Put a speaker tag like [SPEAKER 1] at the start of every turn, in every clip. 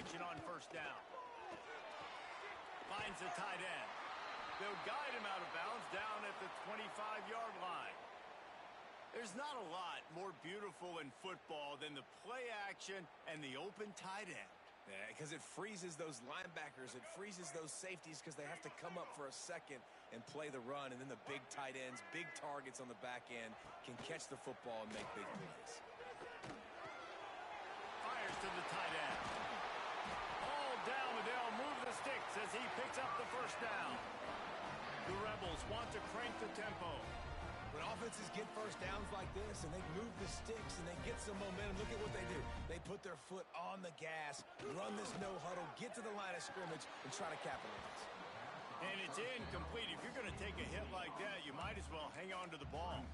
[SPEAKER 1] action on first down. Finds the tight end. They'll guide him out of bounds down at the 25-yard line. There's not a lot more beautiful in football than the play action and the open tight end.
[SPEAKER 2] Yeah, because it freezes those linebackers. It freezes those safeties because they have to come up for a second and play the run. And then the big tight ends, big targets on the back end can catch the football and make big plays.
[SPEAKER 1] Fires to the tight end. All down, but they'll move the sticks as he picks up the first down. The Rebels want to crank the tempo.
[SPEAKER 2] When offenses get first downs like this and they move the sticks and they get some momentum, look at what they do. They put their foot on the gas, run this no huddle, get to the line of scrimmage, and try to capitalize.
[SPEAKER 1] And it's incomplete. If you're going to take a hit like that, you might as well hang on to the ball.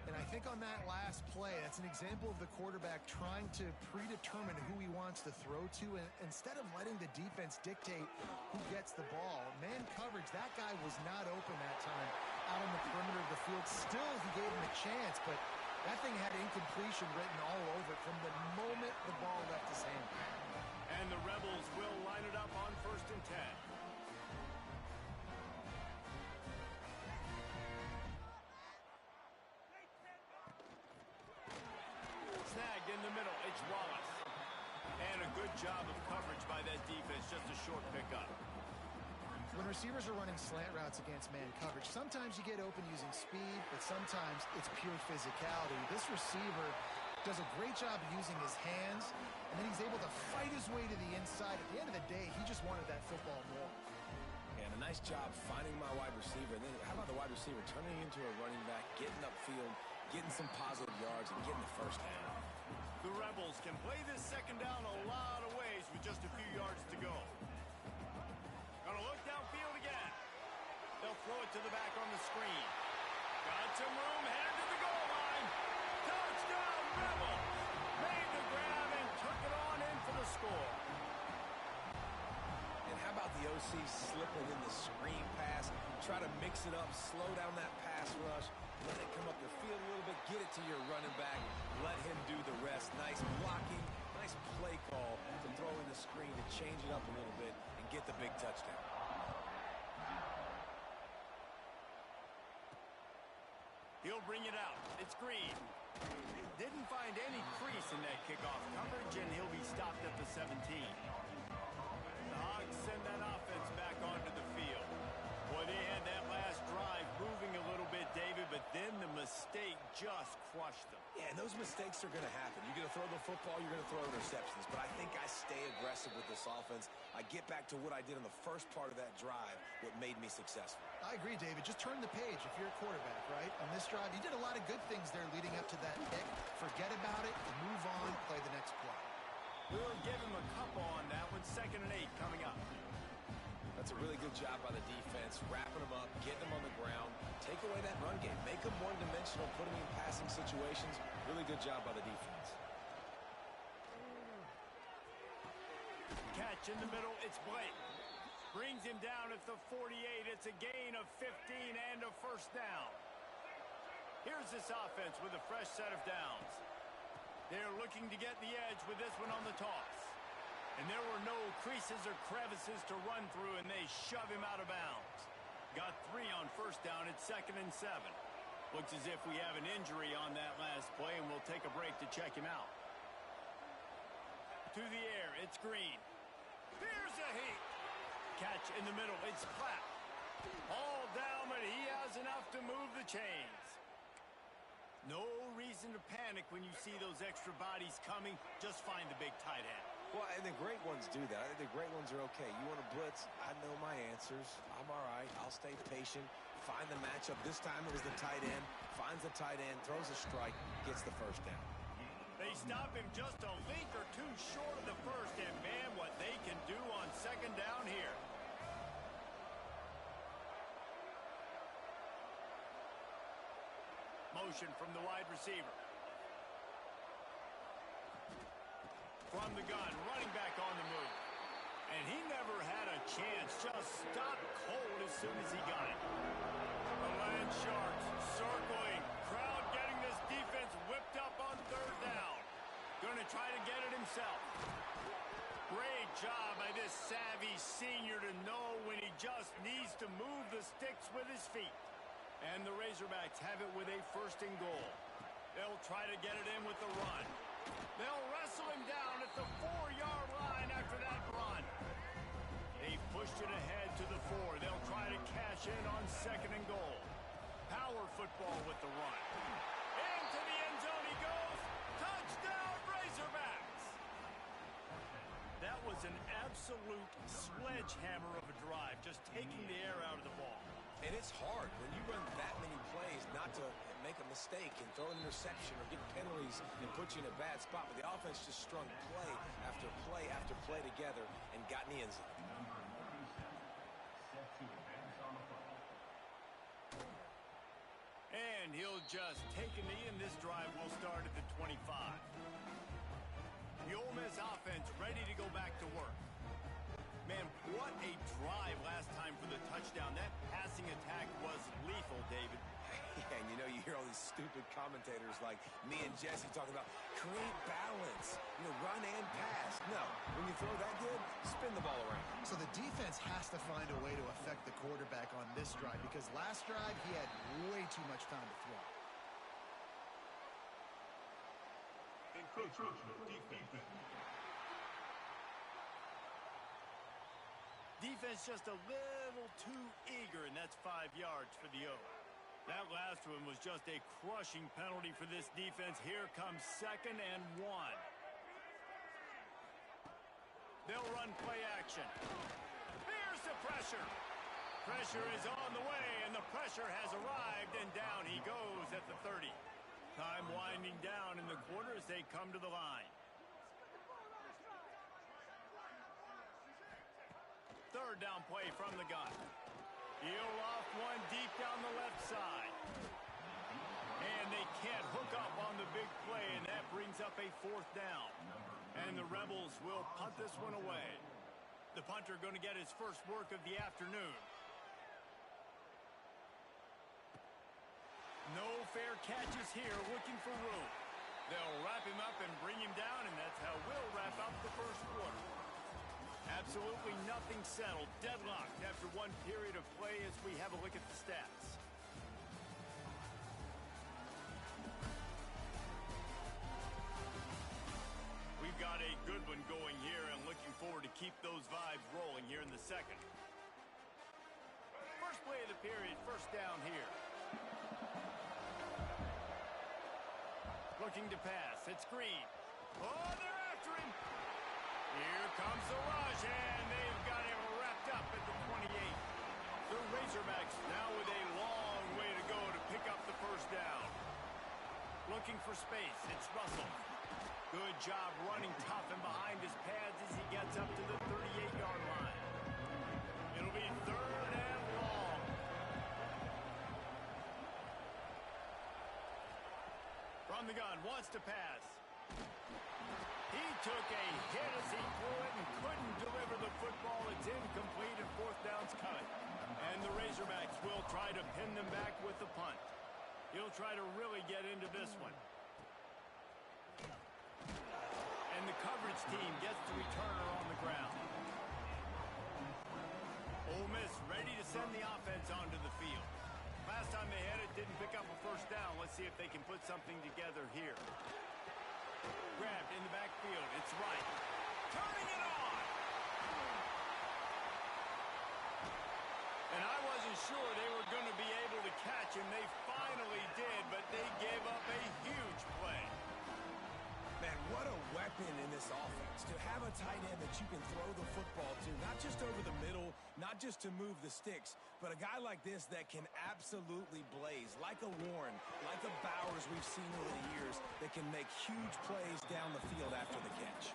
[SPEAKER 3] And I think on that last play, that's an example of the quarterback trying to predetermine who he wants to throw to, and instead of letting the defense dictate who gets the ball. Man coverage, that guy was not open that time out on the perimeter of the field. Still, he gave him a chance, but that thing had incompletion written all over it from the moment the ball left his hand.
[SPEAKER 1] And the Rebels will line it up on 1st and 10. Snagged in the middle, it's Wallace. And a good job of coverage by that defense, just a short pickup.
[SPEAKER 3] When receivers are running slant routes against man coverage, sometimes you get open using speed, but sometimes it's pure physicality. This receiver does a great job using his hands, and then he's able to fight his way to the inside. At the end of the day, he just wanted that football more.
[SPEAKER 2] And a nice job finding my wide receiver. And then how about the wide receiver turning into a running back, getting upfield, getting some positive yards, and getting the first down.
[SPEAKER 1] The Rebels can play this second down a lot of ways with just a few yards to go. Gonna look downfield again. They'll throw it to the back on the screen. Got some room, headed to the goal line. Touchdown, Rebels! Made the grab and took it on in for the score.
[SPEAKER 2] And how about the OC slipping in the screen pass? Try to mix it up, slow down that pass rush, let it come up the field a little bit, get it to your running back, let him do the rest. Nice blocking, nice play call to throw in the screen to change it up a little bit and get the big touchdown.
[SPEAKER 1] He'll bring it out. It's Green. Didn't find any crease in that kickoff coverage, and he'll be stopped at the 17. The Hogs send that offense back onto the field. Boy, they had that last drive moving a little bit, David, but then the mistake just crushed them.
[SPEAKER 2] Yeah, and those mistakes are going to happen. You're going to throw the football, you're going to throw interceptions. But I think I stay aggressive with this offense. I get back to what I did in the first part of that drive, what made me successful.
[SPEAKER 3] I agree, David. Just turn the page if you're a quarterback, right? On this drive, you did a lot of good things there leading up to that pick. Forget about it, move on, play the next play.
[SPEAKER 1] We'll give him a couple on that one. 2nd and 8 coming up.
[SPEAKER 2] That's a really good job by the defense, wrapping them up, getting them on the ground, take away that run game, make them one-dimensional, put them in passing situations. Really good job by the defense.
[SPEAKER 1] Catch in the middle, it's Blake. Brings him down at the 48. It's a gain of 15 and a first down. Here's this offense with a fresh set of downs. They're looking to get the edge with this one on the toss. And there were no creases or crevices to run through, and they shove him out of bounds. Got 3 on first down. It's 2nd and 7. Looks as if we have an injury on that last play, and we'll take a break to check him out. To the air, it's Green. Here's a heat. Catch in the middle, it's Clapp. All down, but he has enough to move the chains. No reason to panic when you see those extra bodies coming. Just find the big tight end.
[SPEAKER 2] Well, and the great ones do that. I think the great ones are okay. You want to blitz? I know my answers. I'm all right. I'll stay patient. Find the matchup. This time it was the tight end. Finds the tight end, throws a strike, gets the first down.
[SPEAKER 1] They stop him just a link or two short of the first, and man, what they can do on 2nd down here. Motion from the wide receiver. From the gun, running back on the move. And he never had a chance, just stopped cold as soon as he got it. The Land Sharks circling, crowd getting this defense whipped up on 3rd down. Going to try to get it himself. Great job by this savvy senior to know when he just needs to move the sticks with his feet. And the Razorbacks have it with a 1st and goal. They'll try to get it in with the run. They'll wrestle him down at the 4-yard line after that run. They pushed it ahead to the 4. They'll try to cash in on 2nd and goal. Power football with the run. Into the end zone he goes. Touchdown, Razorbacks! That was an absolute sledgehammer of a drive, just taking the air out of the ball.
[SPEAKER 2] And it's hard when you run that many plays not to make a mistake and throw an interception or get penalties and put you in a bad spot. But the offense just strung play after play after play together and got in the end zone.
[SPEAKER 1] And he'll just take a knee, and this drive will start at the 25. The Ole Miss offense ready to go back to work. Man, what a drive last time for the touchdown. That passing attack was lethal, David.
[SPEAKER 2] Yeah, and you know, you hear all these stupid commentators like me and Jesse talking about create balance, run and pass. No, when you throw that good, spin the ball around.
[SPEAKER 3] So the defense has to find a way to affect the quarterback on this drive because last drive he had way too much time to throw.
[SPEAKER 1] Defense just a little too eager, and that's 5 yards for the O. That last one was just a crushing penalty for this defense. Here comes 2nd and 1. They'll run play action. Here's the pressure. Pressure is on the way, and the pressure has arrived, and down he goes at the 30. Time winding down in the quarter as they come to the line. 3rd down play from the gun. He'll off one deep down the left side. And they can't hook up on the big play, and that brings up a 4th down. And the Rebels will punt this one away. The punter going to get his first work of the afternoon. No fair catches here, looking for room. They'll wrap him up and bring him down, and that's how we'll wrap up the first quarter. Absolutely nothing settled. Deadlocked after one period of play as we have a look at the stats. We've got a good one going here and looking forward to keep those vibes rolling here in the second. First play of the period, 1st down here. Looking to pass. It's Green. Oh, they're after him. Here comes the rush, and they've got him wrapped up at the 28. The Razorbacks now with a long way to go to pick up the 1st down. Looking for space. It's Russell. Good job running tough and behind his pads as he gets up to the 38-yard line. It'll be 3rd and long. From the gun, wants to pass. He took a hit as he threw it and couldn't deliver the football. It's incomplete and 4th down's coming. And the Razorbacks will try to pin them back with the punt. He'll try to really get into this one. And the coverage team gets the returner on the ground. Ole Miss ready to send the offense onto the field. Last time they had it, didn't pick up a 1st down. Let's see if they can put something together here. Grabbed in the backfield. It's Wright. Turning it on. And I wasn't sure they were going to be able to catch him. They finally did, but they gave up a huge play.
[SPEAKER 2] Man, what a weapon in this offense. To have a tight end that you can throw the football to, not just over the middle, not just to move the sticks, but a guy like this that can absolutely blaze, like a Warren, like a Bowers we've seen over the years, that can make huge plays down the field after the catch.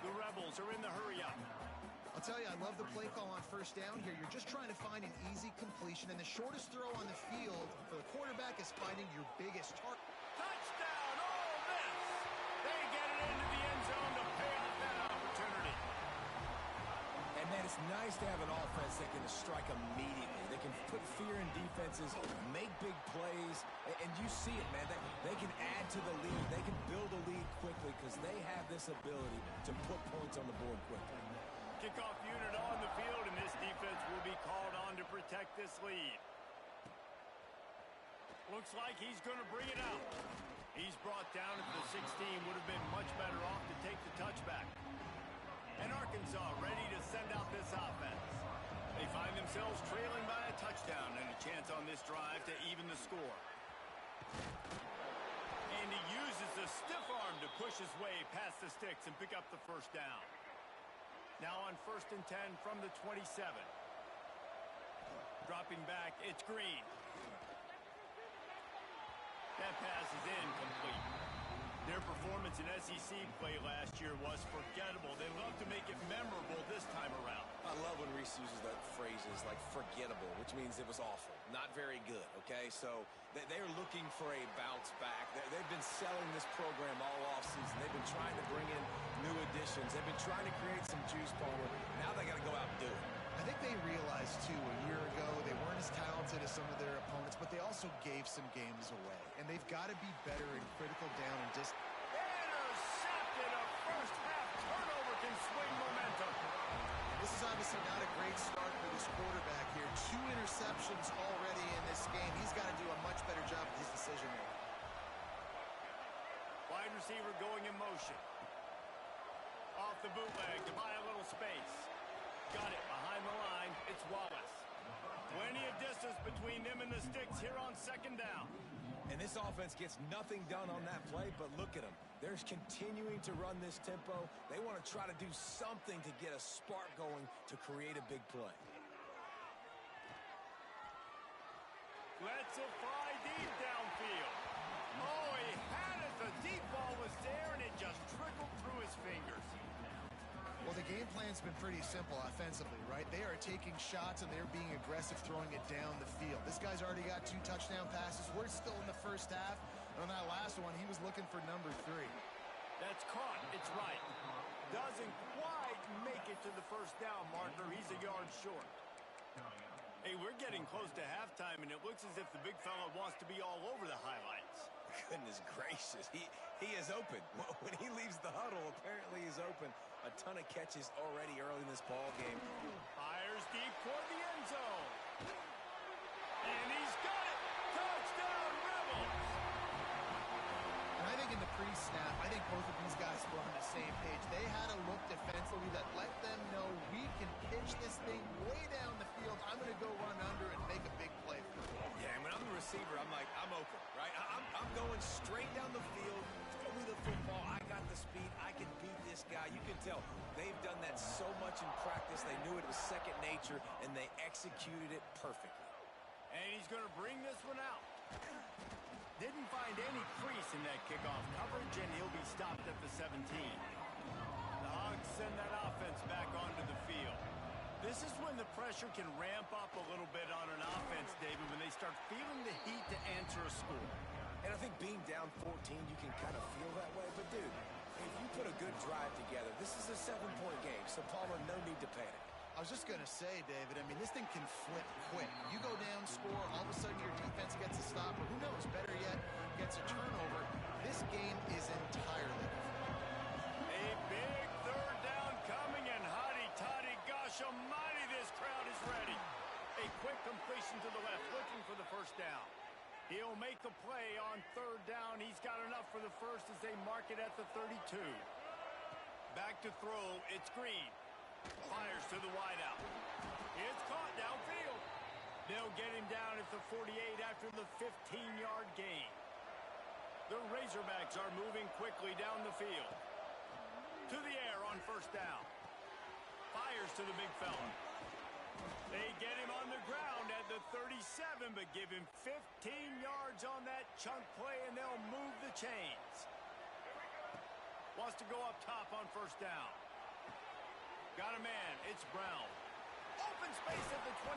[SPEAKER 1] The Rebels are in the hurry-up.
[SPEAKER 3] I'll tell you, I love the play call on 1st down here. You're just trying to find an easy completion, and the shortest throw on the field for the quarterback is finding your biggest target.
[SPEAKER 1] Touchdown, Ole Miss! They get it into the end zone to pay off that opportunity.
[SPEAKER 2] And, man, it's nice to have an offense that can strike immediately. They can put fear in defenses make big plays, and you see it, man. They can add to the lead. They can build a lead quickly because they have this ability to put points on the board quickly.
[SPEAKER 1] Kickoff unit on the field, and this defense will be called on to protect this lead. Looks like he's going to bring it out. He's brought down at the 16. Would have been much better off to take the touchback. And Arkansas ready to send out this offense. They find themselves trailing by a touchdown and a chance on this drive to even the score. And he uses the stiff arm to push his way past the sticks and pick up the first down. Now on 1st and 10 from the 27. Dropping back, it's Green. That pass is incomplete. Their performance in SEC play last year was forgettable. They love to make it memorable this time around.
[SPEAKER 2] I love when Reese uses that phrases like forgettable, which means it was awful, not very good, okay? So they're looking for a bounce back. They've been selling this program all offseason. They've been trying to bring in new additions. They've been trying to create some juice, Palmer. Now they got to go out and do it.
[SPEAKER 3] I think they realized, too, a year ago they weren't as talented as some of their opponents, but they also gave some games away. And they've got to be better in critical down and just...
[SPEAKER 1] Intercepted! A first-half turnover can swing momentum.
[SPEAKER 3] This is obviously not a great start for this quarterback here. 2 interceptions already in this game. He's got to do a much better job with his decision-making.
[SPEAKER 1] Wide receiver going in motion. Off the bootleg to buy a little space. Got it behind the line. It's Wallace. Plenty of distance between them and the sticks here on 2nd down.
[SPEAKER 2] And this offense gets nothing done on that play, but look at them. They're continuing to run this tempo. They want to try to do something to get a spark going to create a big play.
[SPEAKER 1] Lets it fly deep downfield. Oh, he had it. The deep ball was there, and it just trickled through his fingers.
[SPEAKER 3] Well, the game plan's been pretty simple offensively, right? They are taking shots, and they're being aggressive, throwing it down the field. This guy's already got 2 touchdown passes. We're still in the first half. And on that last one, he was looking for number 3.
[SPEAKER 1] That's caught. It's right. Doesn't quite make it to the first down marker. He's a yard short. Hey, we're getting close to halftime, and it looks as if the big fella wants to be all over the highlights.
[SPEAKER 2] Goodness gracious. He is open. When he leaves the huddle, apparently he's open. A ton of catches already early in this ball game.
[SPEAKER 1] Fires deep toward the end zone. And he's got it. Touchdown, Rebels.
[SPEAKER 3] And I think in the pre-snap, I think both of these guys were on the same page. They had a look defensively that let them know we can pitch this thing way down the field. I'm going to go run under and make a big play for it.
[SPEAKER 2] Yeah, and when I'm the receiver, I'm like, I'm open, right? I'm going straight down the field. Throw me the football. I got the speed. I can beat this guy. You can tell they've done that so much in practice. They knew it was second nature, and they executed it perfectly.
[SPEAKER 1] And he's going to bring this one out. Didn't find any crease in that kickoff coverage, and he'll be stopped at the 17. The Hogs send that offense back onto the field. This is when the pressure can ramp up a little bit on an offense, David, when they start feeling the heat to answer a score.
[SPEAKER 2] And I think being down 14, you can kind of feel that way. But, dude, if you put a good drive together, this is a 7-point game, so Palmer, no need to panic.
[SPEAKER 3] I was just going to say, David, I mean, this thing can flip quick. You go down, score, all of a sudden your defense gets a stop, or who knows, better yet, gets a turnover. This game is entirely different.
[SPEAKER 1] A big 3rd down coming, and hotty-toddy, gosh almighty, this crowd is ready. A quick completion to the left, looking for the first down. He'll make the play on 3rd down. He's got enough for the first as they mark it at the 32. Back to throw, it's Green. Fires to the wideout. It's caught downfield. They'll get him down at the 48 after the 15-yard gain. The Razorbacks are moving quickly down the field. To the air on 1st down. Fires to the big fella. They get him on the ground at the 37, but give him 15 yards on that chunk play, and they'll move the chains. Wants to go up top on 1st down. Got a man. It's Brown. Open space at the 25.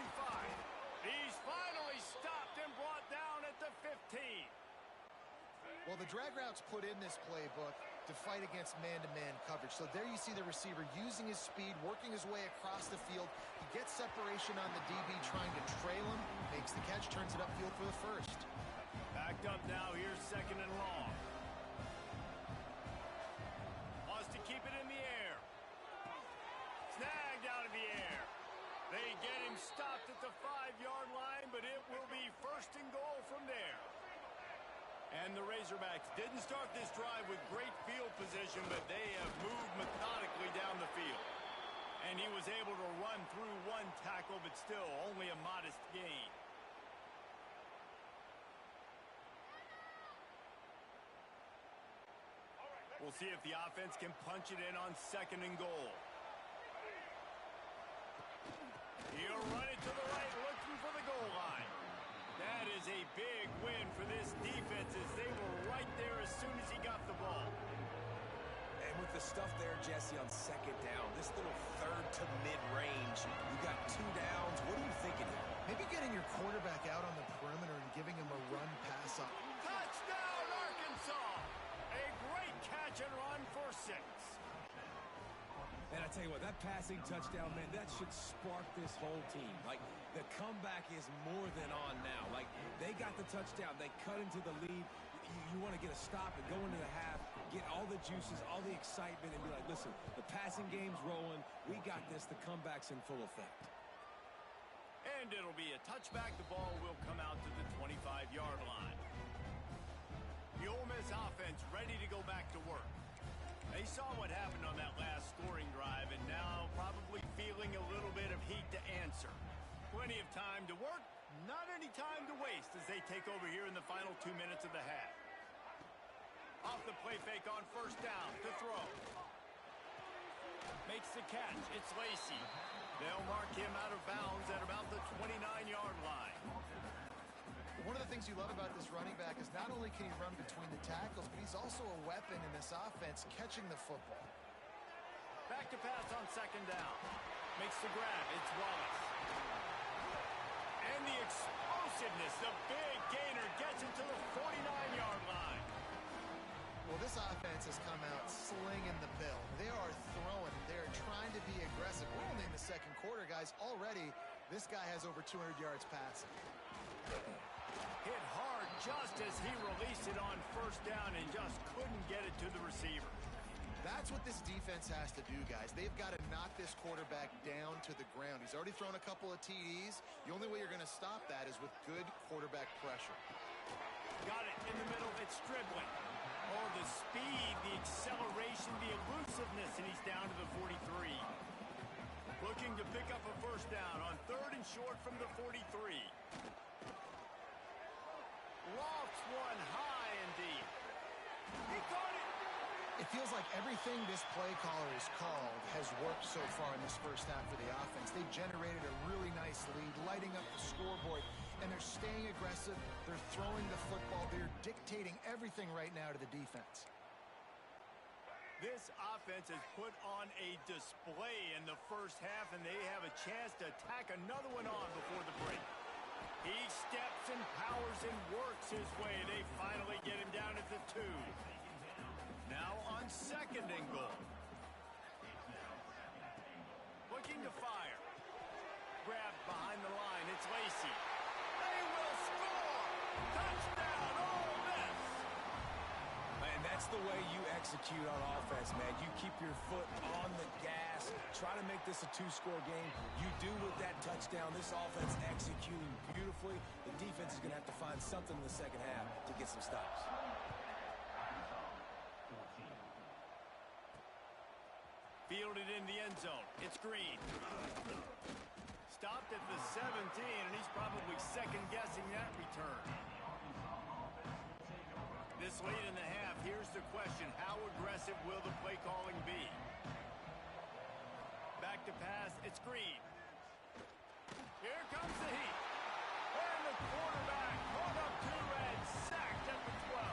[SPEAKER 1] He's finally stopped and brought down at the 15.
[SPEAKER 3] Well, the drag routes put in this playbook to fight against man-to-man coverage. So there you see the receiver using his speed, working his way across the field. He gets separation on the DB trying to trail him, makes the catch, turns it upfield for the first.
[SPEAKER 1] Backed up now, here's second and long. Wants to keep it in the air. Snagged out of the air. They get him stopped at the 5-yard line, but it will be first and goal from there. And the Razorbacks didn't start this drive with great field position, but they have moved methodically down the field. And he was able to run through one tackle, but still only a modest gain. We'll see if the offense can punch it in on second and goal. He'll run it to the right, looking for the goal line. That is a big win for this defense as they were right there as soon as he got the ball.
[SPEAKER 2] And with the stuff there, Jesse, on second down, this little third to mid-range, you got 2 downs. What are you thinking here?
[SPEAKER 3] Maybe getting your quarterback out on the perimeter and giving him a run pass up.
[SPEAKER 1] Touchdown, Arkansas! A great catch and run for 6.
[SPEAKER 2] And I tell you what, that passing touchdown, man, that should spark this whole team. Like, the comeback is more than on now. Like, they got the touchdown. They cut into the lead. You want to get a stop and go into the half, get all the juices, all the excitement, and be like, listen, the passing game's rolling. We got this. The comeback's in full effect.
[SPEAKER 1] And it'll be a touchback. The ball will come out to the 25-yard line. The Ole Miss offense ready to go back to work. They saw what happened on that last scoring drive and now probably feeling a little bit of heat to answer. Plenty of time to work, not any time to waste as they take over here in the final 2 minutes of the half. Off the play fake on first down to throw. Makes the catch. It's Lacey. They'll mark him out of bounds at about the 29-yard line.
[SPEAKER 3] One of the things you love about this running back is not only can he run between the tackles, but he's also a weapon in this offense catching the football.
[SPEAKER 1] Back to pass on second down. Makes the grab. It's Wallace. And the explosiveness, the big gainer gets him to the 49-yard line.
[SPEAKER 3] Well, this offense has come out slinging the bill. They are throwing. They're trying to be aggressive. We're only in the second quarter, guys. Already, this guy has over 200 yards passing.
[SPEAKER 1] Hit hard just as he released it on first down and just couldn't get it to the receiver.
[SPEAKER 3] That's what this defense has to do, guys. They've got to knock this quarterback down to the ground. He's already thrown a couple of TDs. The only way you're going to stop that is with good quarterback pressure.
[SPEAKER 1] Got it in the middle. It's Stribling. Oh, the speed, the acceleration, the elusiveness, and he's down to the 43. Looking to pick up a first down on third and short from the 43. Lofts one high and deep. He caught it.
[SPEAKER 3] It feels like everything this play caller has called has worked so far in this first half for the offense. They've generated a really nice lead, lighting up the scoreboard, and they're staying aggressive. They're throwing the football. They're dictating everything right now to the defense.
[SPEAKER 1] This offense has put on a display in the first half, and they have a chance to tack another one on before the break. He steps and powers and works his way. They finally get him down at the 2. Now on second and goal. Looking to fire. Grabbed behind the line. It's Lacey. They will score! Touchdown, Ole Miss!
[SPEAKER 2] Man, that's the way you execute on offense, man. You keep your foot on the gas. Try to make this a 2-score game. You do with that touchdown. This offense executing beautifully. The defense is going to have to find something in the second half to get some stops.
[SPEAKER 1] Fielded in the end zone. It's Green. Stopped at the 17, and he's probably second-guessing that return. This late in the half, here's the question. How aggressive will the play calling be? Back to pass. It's Green. Here comes the heat. And the quarterback caught up 2 and sacked at the 12.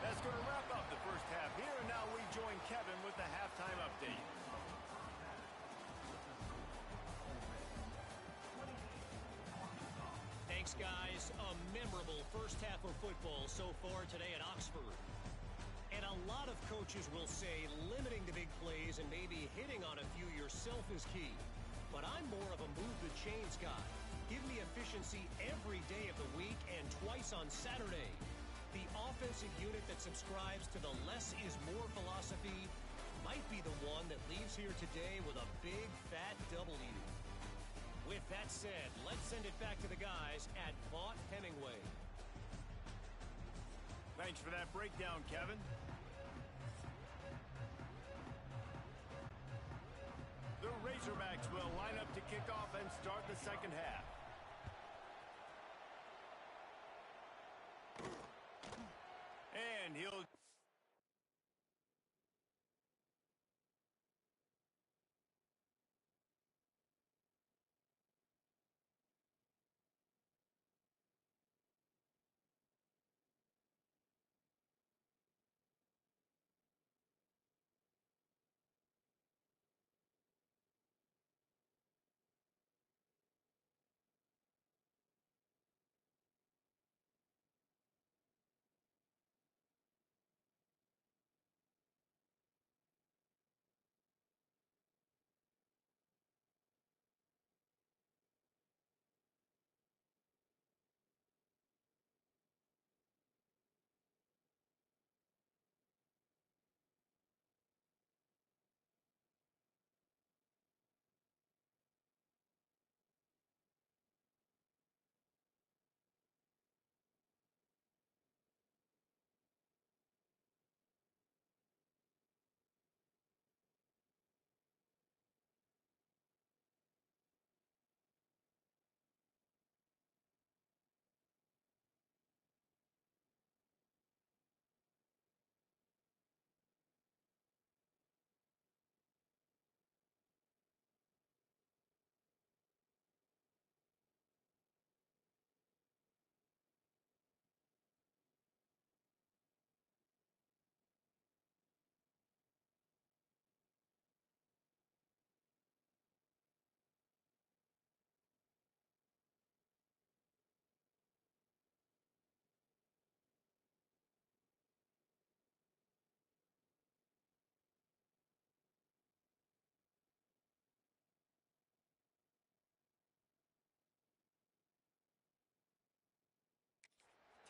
[SPEAKER 1] That's going to wrap up the first half here, and now we join Kevin with the halftime update.
[SPEAKER 4] Thanks, guys. A memorable first half of football so far today at Oxford. And a lot of coaches will say limiting the big plays and maybe hitting on a few yourself is key. But I'm more of a move the chains guy. Give me efficiency every day of the week and twice on Saturday. The offensive unit that subscribes to the less is more philosophy might be the one that leaves here today with a big fat W. With that said, let's send it back to the guys at Vaught Hemingway.
[SPEAKER 1] Thanks for that breakdown, Kevin. The Razorbacks will line up to kick off and start the second half. And he'll...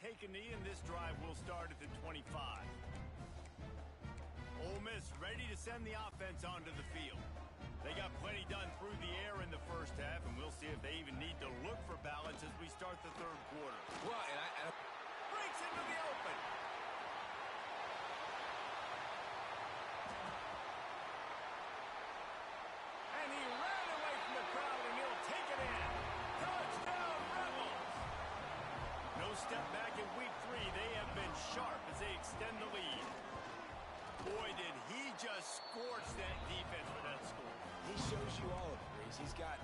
[SPEAKER 1] Take a knee, and this drive will start at the 25. Ole Miss ready to send the offense onto the field. They got plenty done through the air in the first half, and we'll see if they even need to look for balance as we start the third quarter.
[SPEAKER 2] Well, and
[SPEAKER 1] Breaks into the open. And he ran away from the crowd, and he'll take it in. Touchdown, Rebels! No step back in week 3. They have been sharp as they extend the lead. Boy, did he just scorch that defense for that score.
[SPEAKER 2] he shows you all of it, Reese. He's got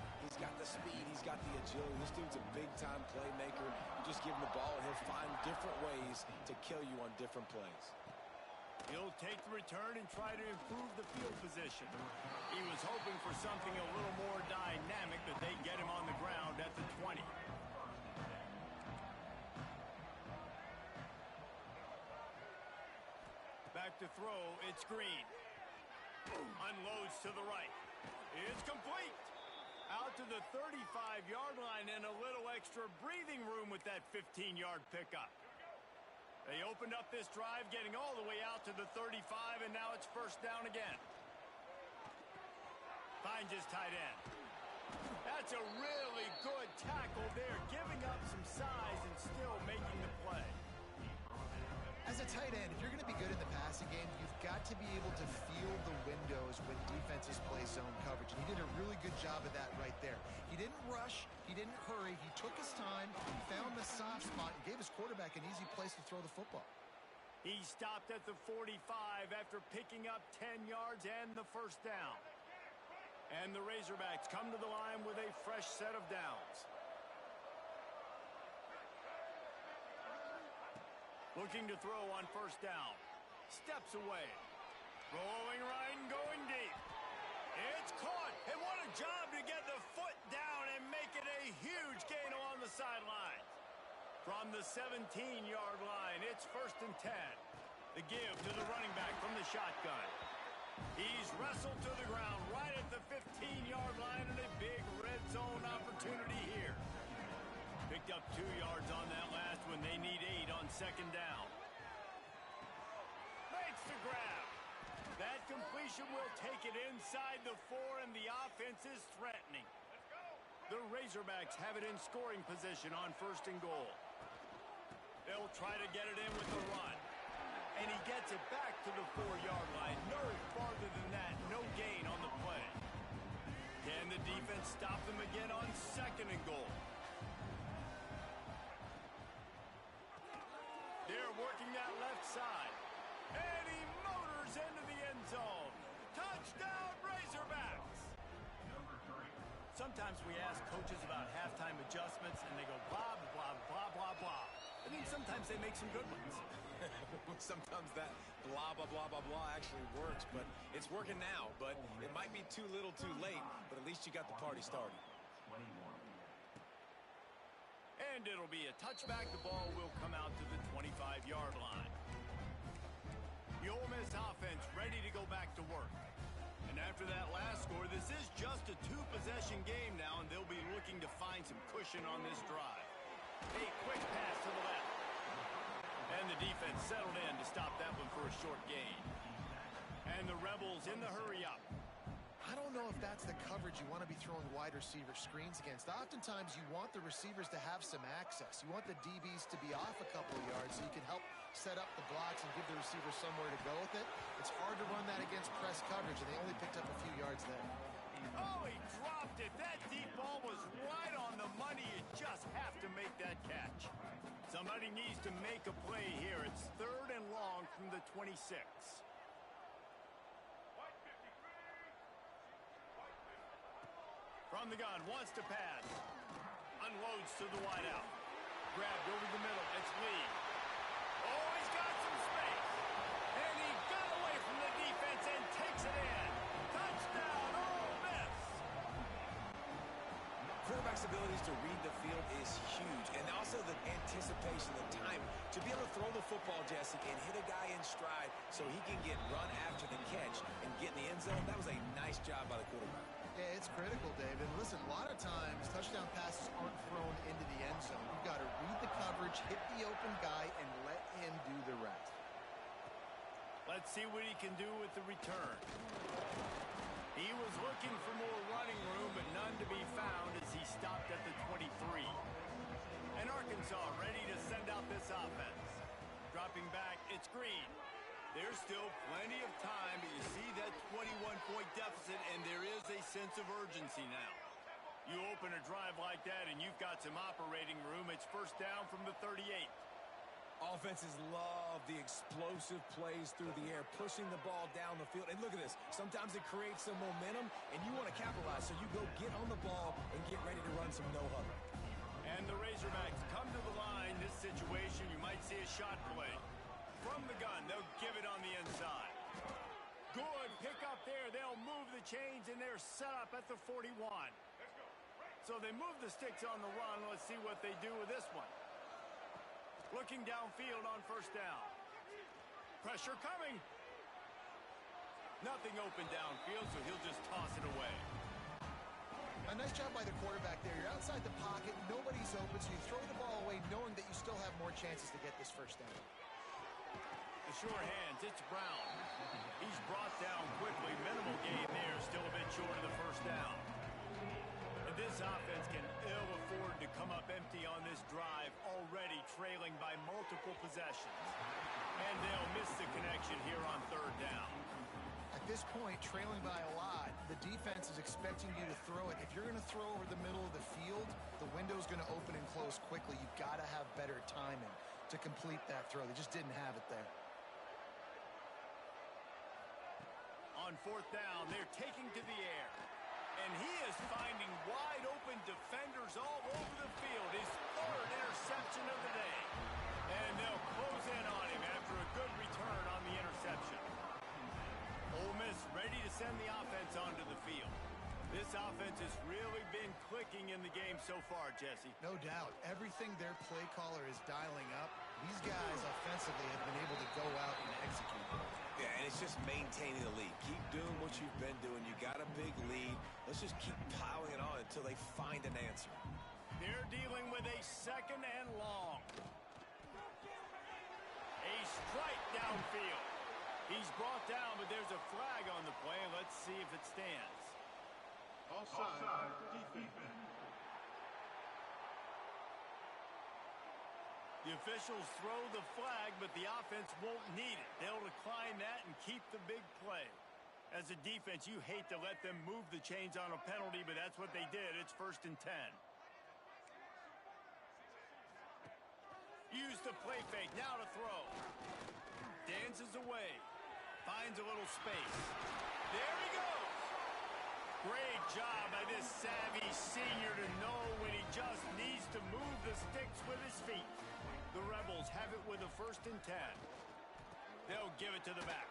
[SPEAKER 2] the speed, he's got the agility. This dude's a big-time playmaker. You just give him the ball, and he'll find different ways to kill you on different plays.
[SPEAKER 1] He'll take the return and try to improve the field position. He was hoping for something a little more dynamic, but they get him on the ground at the 20. Back to throw, it's Green. Unloads to the right. It's complete. Out to the 35-yard line and a little extra breathing room with that 15-yard pickup. They opened up this drive, getting all the way out to the 35, and now it's first down again. Finds his tight end. That's a really good tackle there, giving up some size and still making the play.
[SPEAKER 3] As a tight end, if you're going to be good in the passing game, you've got to be able to feel the windows when defenses play zone coverage. And he did a really good job of that right there. He didn't rush. He didn't hurry. He took his time, found the soft spot, and gave his quarterback an easy place to throw the football.
[SPEAKER 1] He stopped at the 45 after picking up 10 yards and the first down. And the Razorbacks come to the line with a fresh set of downs. Looking to throw on first down. Steps away. Rolling right and going deep. It's caught. And what a job to get the foot down and make it a huge gain along the the sideline. From the 17-yard line, it's 1st and 10. The give to the running back from the shotgun. He's wrestled to the ground right at the 15-yard line, and a big red zone opportunity here. Picked up 2 yards on that last one. They need 8 on 2nd down. Makes the grab. That completion will take it inside the 4, and the offense is threatening. The Razorbacks have it in scoring position on 1st and goal. They'll try to get it in with the run. And he gets it back to the 4-yard line. No farther than that. No gain on the play. Can the defense stop them again on 2nd and goal? They're working that left side. And he motors into the end zone. Touchdown, Razorbacks! Sometimes we ask coaches about halftime adjustments, and they go blah, blah, blah, blah, blah. I mean, sometimes they make some good ones.
[SPEAKER 2] Sometimes that blah, blah, blah, blah, blah actually works, but it's working now. But it might be too little too late, but at least you got the party started.
[SPEAKER 1] And it'll be a touchback. The ball will come out to the 25-yard line. The Ole Miss offense ready to go back to work. And after that last score, this is just a 2-possession game now, and they'll be looking to find some cushion on this drive. A quick pass to the left. And the defense settled in to stop that one for a short gain. And the Rebels in the hurry-up.
[SPEAKER 3] I don't know if that's the coverage you want to be throwing wide receiver screens against. Oftentimes, you want the receivers to have some access. You want the DBs to be off a couple of yards so you can help set up the blocks and give the receiver somewhere to go with it. It's hard to run that against press coverage, and they only picked up a few yards there.
[SPEAKER 1] Oh, he dropped it. That deep ball was right on the money. You just have to make that catch. Somebody needs to make a play here. It's 3rd and long from the 26. From the gun, wants to pass. Unloads to the wideout. Grabbed over the middle. It's Lee. Oh, he's got some space. And he got away from the defense and takes it in. Touchdown, Ole Miss.
[SPEAKER 2] Quarterback's abilities to read the field is huge, and also the anticipation, the time to be able to throw the football, Jesse, and hit a guy in stride so he can get run after the catch and get in the end zone. That was a nice job by the quarterback.
[SPEAKER 3] Yeah, it's critical, David. Listen, a lot of times touchdown passes aren't thrown into the end zone. You've got to read the coverage, hit the open guy, and let him do the rest.
[SPEAKER 1] Let's see what he can do with the return. He was looking for more running room, but none to be found as he stopped at the 23. And Arkansas ready to send out this offense. Dropping back, it's Green. There's still plenty of time, but you see that 21-point deficit, and there is a sense of urgency now. You open a drive like that, and you've got some operating room. It's 1st down from the 38.
[SPEAKER 2] Offenses love the explosive plays through the air, pushing the ball down the field. And look at this. Sometimes it creates some momentum, and you want to capitalize. So you go get on the ball and get ready to run some no-huddle.
[SPEAKER 1] And the Razorbacks come to the line. This situation, you might see a shot play. From the gun, they'll give it on the inside. Good pick up there. They'll move the chains, and they're set up at the 41. So they move the sticks on the run. Let's see what they do with this one. Looking downfield on 1st down. Pressure coming. Nothing open downfield, so he'll just toss it away.
[SPEAKER 3] A nice job by the quarterback there. You're outside the pocket. Nobody's open, so you throw the ball away knowing that you still have more chances to get this 1st down.
[SPEAKER 1] The sure hands, it's Brown. He's brought down quickly. Minimal gain there, still a bit short of the 1st down. And this offense can ill afford to come up empty on this drive, already trailing by multiple possessions. And they'll miss the connection here on 3rd down.
[SPEAKER 3] At this point, trailing by a lot, the defense is expecting you to throw it. If you're going to throw over the middle of the field, the window's going to open and close quickly. You've got to have better timing to complete that throw. They just didn't have it there.
[SPEAKER 1] On 4th down, they're taking to the air. And he is finding wide open defenders all over the field. His 3rd interception of the day. And they'll close in on him after a good return on the interception. Ole Miss ready to send the offense onto the field. This offense has really been clicking clicking in the game so far, Jesse.
[SPEAKER 3] No doubt. Everything their play caller is dialing up, these guys offensively have been able to go out and execute.
[SPEAKER 2] Yeah, and it's just maintaining the lead. Keep doing what you've been doing. You got a big lead. Let's just keep piling it on until they find an answer.
[SPEAKER 1] They're dealing with a second and long. A strike downfield. He's brought down, but there's a flag on the play. Let's see if it stands.
[SPEAKER 5] Offside, defense.
[SPEAKER 1] The officials throw the flag, but the offense won't need it. They'll decline that and keep the big play. As a defense, you hate to let them move the chains on a penalty, but that's what they did. It's 1st and 10. Use the play fake. Now to throw. Dances away. Finds a little space. There he goes. Great job by this savvy senior to know when he just needs to move the sticks with his feet. The Rebels have it with a 1st and 10. They'll give it to the back.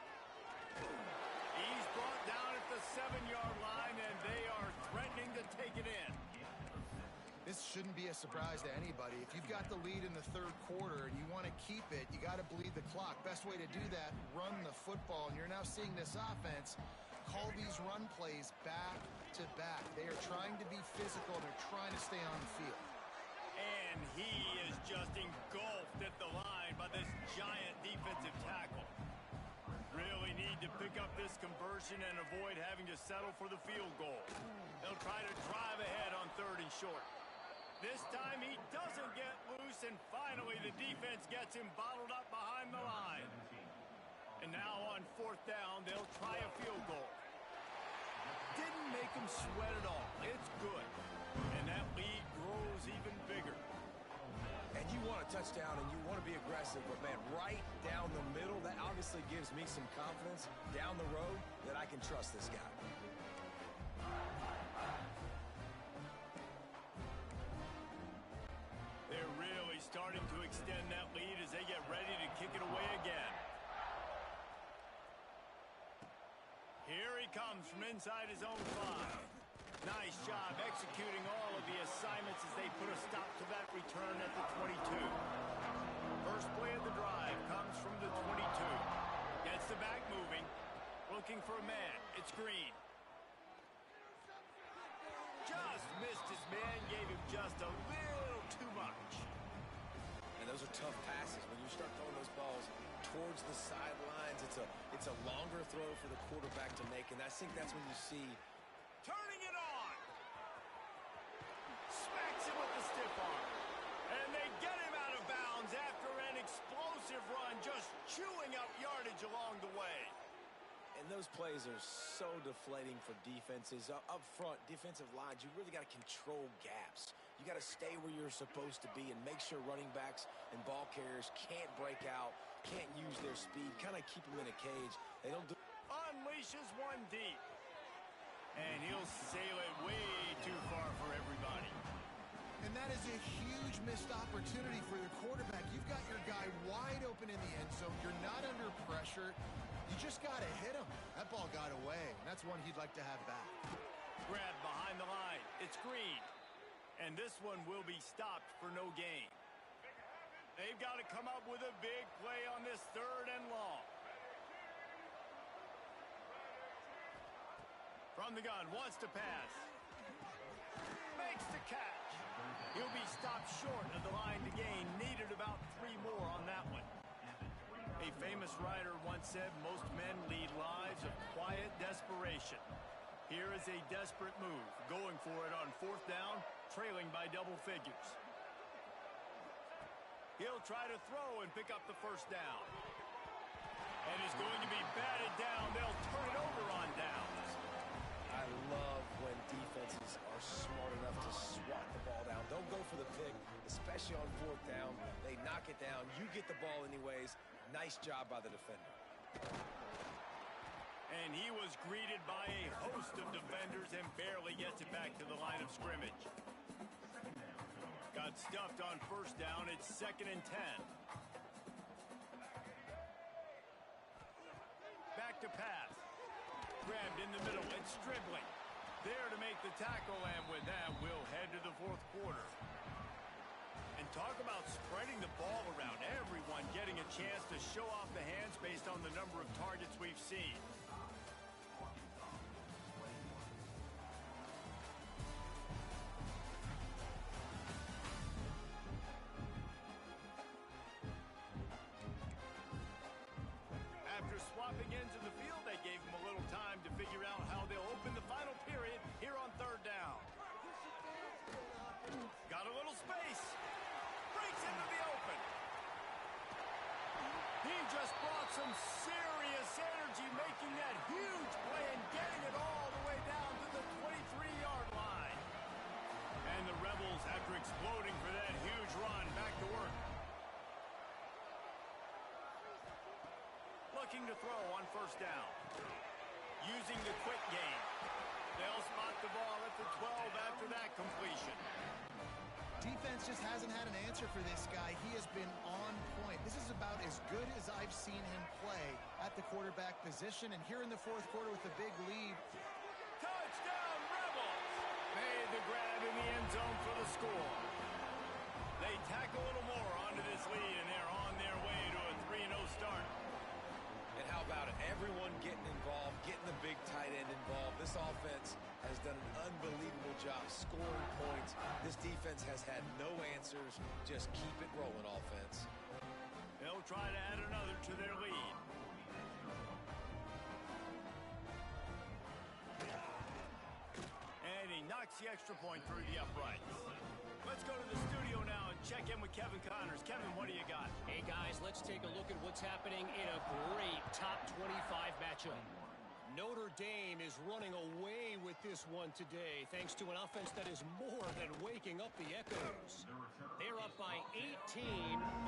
[SPEAKER 1] He's brought down at the 7-yard line, and they are threatening to take it in.
[SPEAKER 3] This shouldn't be a surprise to anybody. If you've got the lead in the 3rd quarter and you want to keep it, you got to bleed the clock. Best way to do that, run the football. And you're now seeing this offense call these run plays back to back. They are trying to be physical. They're trying to stay on the field.
[SPEAKER 1] And he is just engulfed at the line by this giant defensive tackle. Really need to pick up this conversion and avoid having to settle for the field goal. They'll try to drive ahead on 3rd and short. This time he doesn't get loose, and finally the defense gets him bottled up behind the line. And now on 4th down, they'll try a field goal. Didn't make him sweat at all. It's good. And that lead grows even bigger.
[SPEAKER 2] And you want a touchdown and you want to be aggressive, but man, right down the middle, that obviously gives me some confidence down the road that I can trust this guy.
[SPEAKER 1] They're really starting to extend that lead as they get ready to kick it away again. Here he comes from inside his own 5. Nice job executing all of the assignments as they put a stop to that return at the 22. First play of the drive comes from the 22. Gets the back moving. Looking for a man. It's Green. Just missed his man. Gave him just a little too much.
[SPEAKER 2] And those are tough passes. When you start throwing those balls towards the sidelines, it's a longer throw for the quarterback to make. And I think that's when you see
[SPEAKER 1] turning it on. Smacks him with the stiff arm. And they get him out of bounds after an explosive run, just chewing up yardage along the way.
[SPEAKER 2] And those plays are so deflating for defenses. Up front, defensive lines, you really got to control gaps. You got to stay where you're supposed to be and make sure running backs and ball carriers can't break out, can't use their speed, kind of keep them in a cage. They don't do.
[SPEAKER 1] Unleashes one deep. And he'll sail it way too far for everybody.
[SPEAKER 3] And that is a huge missed opportunity for the quarterback. You've got your guy wide open in the end zone. You're not under pressure. You just got to hit him. That ball got away, and that's one he'd like to have back.
[SPEAKER 1] Grabbed behind the line. It's Green. And this one will be stopped for no gain. They've got to come up with a big play on this 3rd and long. From the gun, wants to pass. Makes the catch. He'll be stopped short of the line to gain. Needed about 3 more on that one. A famous writer once said most men lead lives of quiet desperation. Here is a desperate move. Going for it on 4th down, trailing by double figures. He'll try to throw and pick up the 1st down. And is going to be batted down. They'll turn it over on downs.
[SPEAKER 2] I love when defenses are smart enough to swat the ball down. Don't go for the pick, especially on 4th down. They knock it down. You get the ball anyways. Nice job by the defender.
[SPEAKER 1] And he was greeted by a host of defenders and barely gets it back to the line of scrimmage. Got stuffed on 1st down. It's 2nd and 10. Back to pass. Grabbed in the middle. It's Stribling. There to make the tackle, and with that, we'll head to spreading the ball around. Everyone getting a chance to show off the hands based on the number of targets we've seen. After swapping ends of the field, they gave him a little time to figure out how they'll open the final period here on third down. Got a little space. Breaks into the open. He just brought some serious energy, making that huge play and getting it all the way down to the 23-yard line. And the Rebels, after exploding for that huge run, back to work. Looking to throw on first down. Using the quick game. They'll spot the ball at the 12 after that completion.
[SPEAKER 3] Defense just hasn't had an answer for this guy. He has been on point. This is about as good as I've seen him play at the quarterback position. And here in the fourth quarter with a big lead.
[SPEAKER 1] Touchdown, Rebels! Made the grab in the end zone for the score. They tack a little more onto this lead, and they're on their way to a 3-0 start.
[SPEAKER 2] And how about it? Everyone getting involved, getting the big tight end involved. This offense has done an unbelievable job scoring points. This defense has had no answers. Just keep it rolling, offense.
[SPEAKER 1] They'll try to add another to their lead. And he knocks the extra point through the uprights. Let's go to the studio now and check in with Kevin Connors. Kevin, what do you got?
[SPEAKER 4] Hey, guys, let's take a look at what's happening in a great top 25 matchup. Notre Dame is running away with this one today, thanks to an offense that is more than waking up the echoes. They're up by 18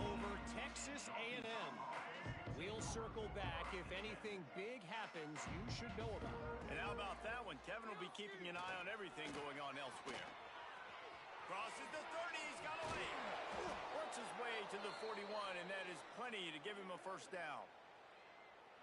[SPEAKER 4] over Texas A&M. We'll circle back. If anything big happens, you should know about it.
[SPEAKER 1] And how about that one? Kevin will be keeping an eye on everything going on elsewhere. Crosses the 30, he's got away. Works his way to the 41, and that is plenty to give him a first down.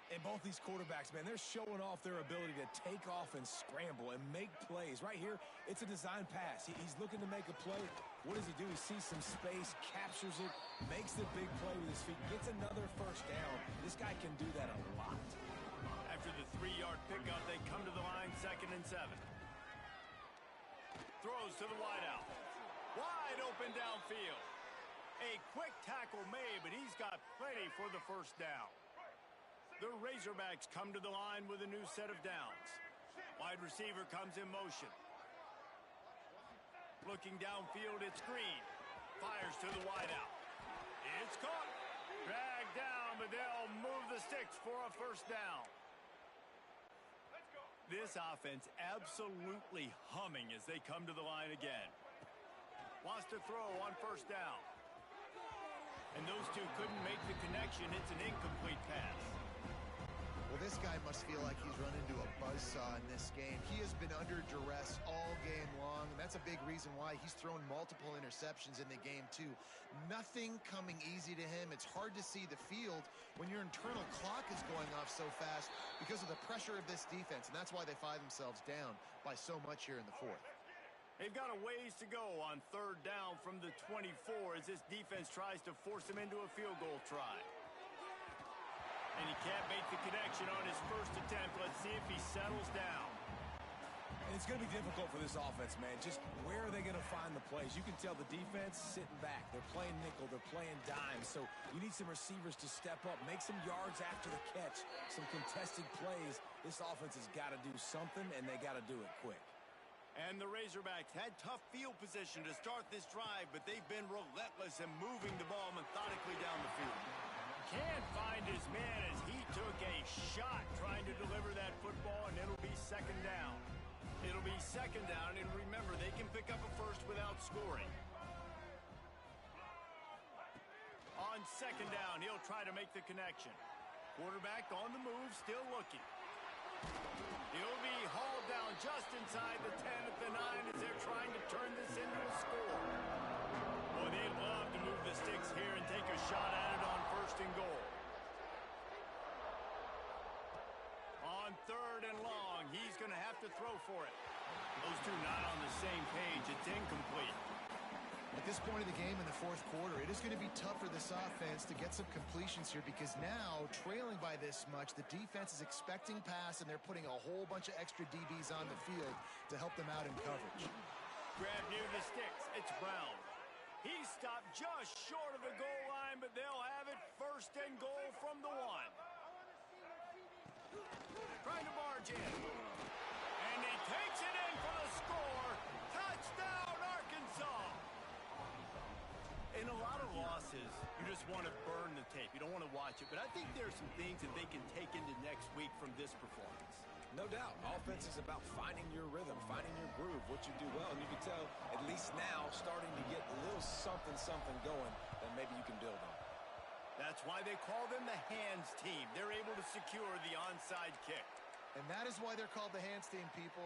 [SPEAKER 2] And both these quarterbacks, man, they're showing off their ability to take off and scramble and make plays. Right here, it's a design pass. He's looking to make a play. What does he do? He sees some space, captures it, makes the big play with his feet, gets another first down. This guy can do that a lot.
[SPEAKER 1] After the 3-yard pickup, they come to the line, 2nd and 7. Throws to the wideout. Wide open downfield. A quick tackle made, but he's got plenty for the first down. The Razorbacks come to the line with a new set of downs. Wide receiver comes in motion. Looking downfield, it's Green. Fires to the wideout. It's caught. Dragged down, but they'll move the sticks for a first down. This offense absolutely humming as they come to the line again. Wants to throw on first down. And those two couldn't make the connection. It's an incomplete pass.
[SPEAKER 3] Well, this guy must feel like he's run into a buzzsaw in this game. He has been under duress all game long, and that's a big reason why he's thrown multiple interceptions in the game, too. Nothing coming easy to him. It's hard to see the field when your internal clock is going off so fast because of the pressure of this defense, and that's why they find themselves down by so much here in the fourth.
[SPEAKER 1] They've got a ways to go on third down from the 24 as this defense tries to force him into a field goal try. And he can't make the connection on his first attempt. Let's see if he settles down.
[SPEAKER 2] And it's going to be difficult for this offense, man. Just where are they going to find the plays? You can tell the defense sitting back. They're playing nickel. They're playing dime. So you need some receivers to step up, make some yards after the catch, some contested plays. This offense has got to do something, and they got to do it quick.
[SPEAKER 1] And the Razorbacks had tough field position to start this drive, but they've been relentless in moving the ball methodically down the field. Can't find his man as he took a shot trying to deliver that football, and it'll be 2nd down. It'll be 2nd down, and remember, they can pick up a first without scoring. On 2nd down, he'll try to make the connection. Quarterback on the move, still looking. He'll be hauled down just inside the 10 at the 9 as they're trying to turn this into a score. Boy, they'd love to move the sticks here and take a shot at it on 1st and goal. On 3rd and long, he's going to have to throw for it. Those two not on the same page. It's incomplete.
[SPEAKER 3] But this this point of the game in the fourth quarter, it is going to be tough for this offense to get some completions here because now, trailing by this much, the defense is expecting pass, and they're putting a whole bunch of extra DBs on the field to help them out in coverage.
[SPEAKER 1] Grab near the sticks. It's Brown. He stopped just short of the goal line, but they'll have it first and goal from the 1. Trying to barge in. And he takes it in for the score. Touchdown, Arkansas. In a lot of losses, you just want to burn the tape. You don't want to watch it. But I think there are some things that they can take into next week from this performance.
[SPEAKER 2] No doubt. Offense is about finding your rhythm, finding your groove, what you do well. And you can tell, at least now, starting to get a little something going that maybe you can build on.
[SPEAKER 1] That's why they call them the hands team. They're able to secure the onside kick.
[SPEAKER 3] And that is why they're called the hands team, people.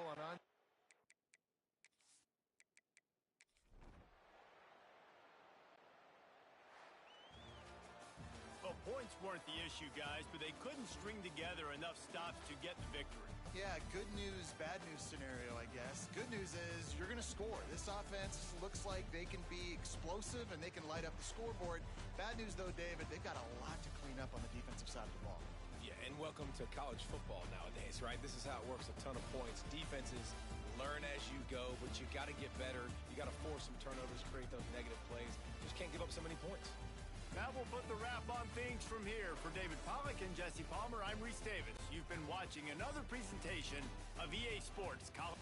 [SPEAKER 1] Well, points weren't the issue, guys, but they couldn't string together enough stops to get the victory.
[SPEAKER 3] Yeah, good news, bad news scenario, I guess. Good news is you're going to score. This offense looks like they can be explosive and they can light up the scoreboard. Bad news, though, David, they've got a lot to clean up on the defensive side of the ball.
[SPEAKER 2] Yeah, and welcome to college football nowadays, right? This is how it works, a ton of points. Defenses learn as you go, but you got to get better. You got to force some turnovers, create those negative plays. Just can't give up so many points.
[SPEAKER 1] That will put the wrap on things from here. For David Pollack and Jesse Palmer, I'm Reese Davis. You've been watching another presentation of EA Sports College.